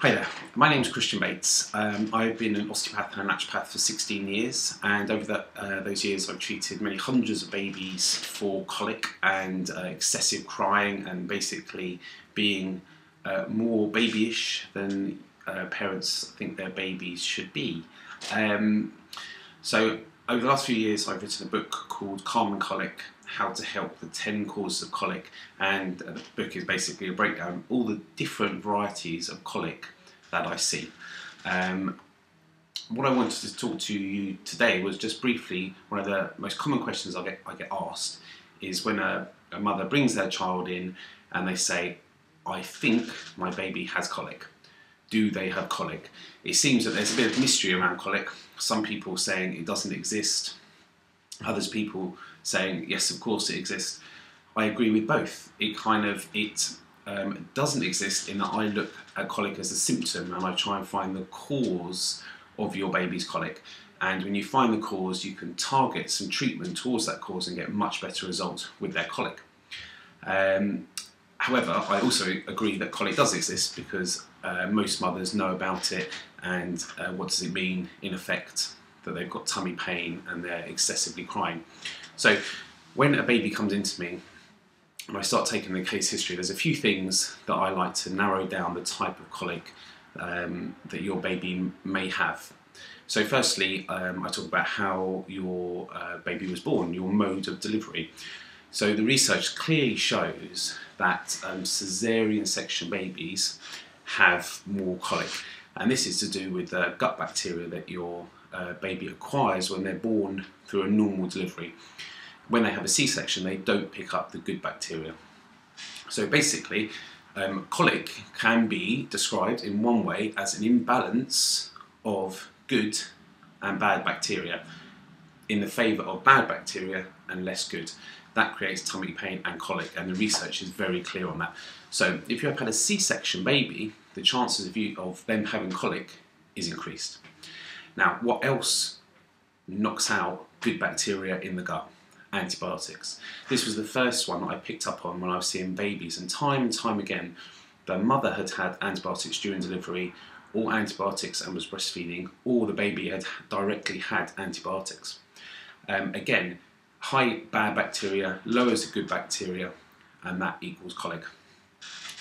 Hi there, my name's Christian Bates. I've been an osteopath and a naturopath for 16 years, and over those years I've treated many hundreds of babies for colic and excessive crying, and basically being more babyish than parents think their babies should be. So over the last few years I've written a book called Calming Colic, How to Help the 10 Causes of Colic, and the book is basically a breakdown of all the different varieties of colic that I see. What I wanted to talk to you today was just briefly, one of the most common questions I get asked is when a mother brings their child in and they say, I think my baby has colic. Do they have colic? It seems that there's a bit of mystery around colic. Some people saying it doesn't exist, others people saying yes, of course it exists. I agree with both. It doesn't exist in that I look at colic as a symptom and I try and find the cause of your baby's colic. And when you find the cause, you can target some treatment towards that cause and get much better results with their colic. However, I also agree that colic does exist because most mothers know about it, and what does it mean in effect that they've got tummy pain and they're excessively crying. So when a baby comes into me and I start taking the case history, there's a few things that I like to narrow down the type of colic that your baby may have. So firstly, I talk about how your baby was born, your mode of delivery. So the research clearly shows that caesarean section babies have more colic, and this is to do with the gut bacteria that your baby acquires when they're born through a normal delivery. When they have a C-section, they don't pick up the good bacteria. So basically, colic can be described in one way as an imbalance of good and bad bacteria in the favour of bad bacteria and less good. That creates tummy pain and colic, and the research is very clear on that. So if you have had a C-section baby, the chances of them having colic is increased. Now, what else knocks out good bacteria in the gut? Antibiotics. This was the first one that I picked up on when I was seeing babies, and time again, the mother had had antibiotics during delivery, or antibiotics and was breastfeeding, or the baby had directly had antibiotics. Again, high bad bacteria lowers the good bacteria, and that equals colic.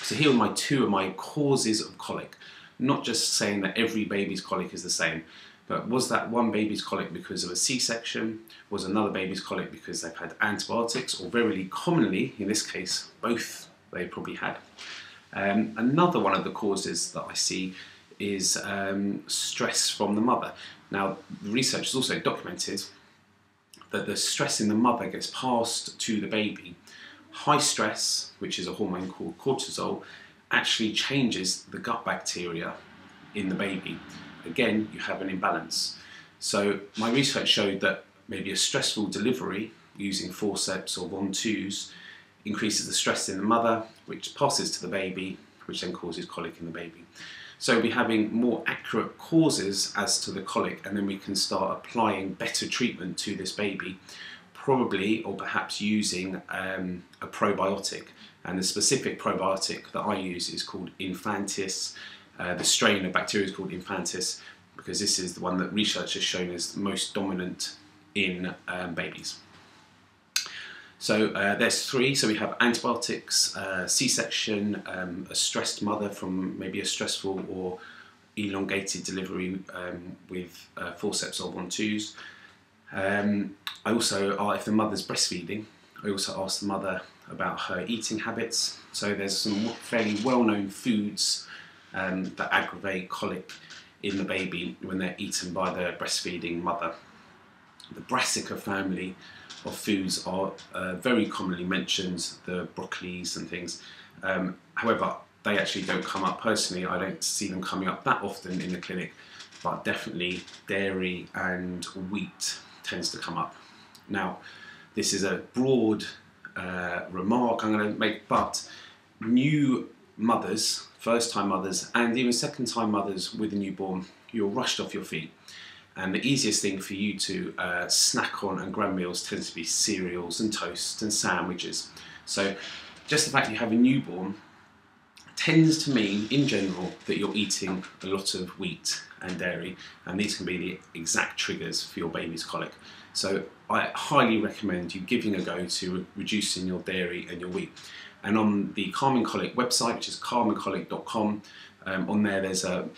So here are two of my causes of colic. Not just saying that every baby's colic is the same, but was that one baby's colic because of a C-section? Was another baby's colic because they've had antibiotics? Or very commonly, in this case, both they probably had. Another one of the causes that I see is stress from the mother. Now, the research has also documented that the stress in the mother gets passed to the baby. High stress, which is a hormone called cortisol, actually changes the gut bacteria in the baby. Again, you have an imbalance. So my research showed that maybe a stressful delivery using forceps or Von-2s increases the stress in the mother, which passes to the baby, which then causes colic in the baby. So we're having more accurate causes as to the colic, and then we can start applying better treatment to this baby, probably or perhaps using a probiotic. And the specific probiotic that I use is called Infantis. The strain of bacteria is called Infantis because this is the one that research has shown is most dominant in babies. So there's three. So we have antibiotics, C-section, a stressed mother from maybe a stressful or elongated delivery with forceps or Von-2s. I also, if the mother's breastfeeding, I also ask the mother about her eating habits. So there's some fairly well-known foods that aggravate colic in the baby when they're eaten by the breastfeeding mother. The brassica family of foods are very commonly mentioned, the broccolis and things. However, they actually don't come up personally. I don't see them coming up that often in the clinic, but definitely dairy and wheat tends to come up. Now, this is a broad remark I'm going to make, but new mothers, first-time mothers, and even second-time mothers with a newborn, you're rushed off your feet. And the easiest thing for you to snack on and grab meals tends to be cereals and toast and sandwiches. So just the fact you have a newborn tends to mean, in general, that you're eating a lot of wheat and dairy, and these can be the exact triggers for your baby's colic. So I highly recommend you giving a go to reducing your dairy and your wheat. And on the Calming Colic website, which is calmingcolic.com, on there's a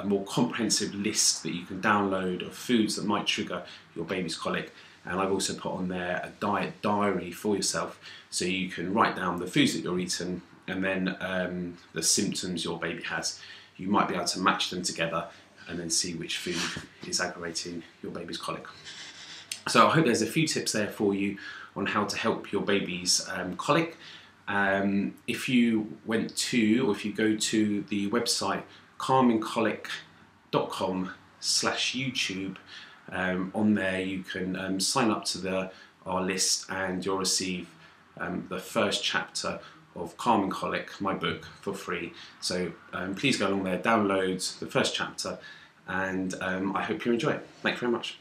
more comprehensive list that you can download of foods that might trigger your baby's colic. And I've also put on there a diet diary for yourself, so you can write down the foods that you're eating and then the symptoms your baby has. You might be able to match them together and then see which food is aggravating your baby's colic. So I hope there's a few tips there for you on how to help your baby's colic. If you went to, or if you go to the website calmingcolic.com/YouTube, on there you can sign up to our list, and you'll receive the first chapter of Calming Colic, my book, for free. So please go along there, download the first chapter, and I hope you enjoy it. Thanks very much.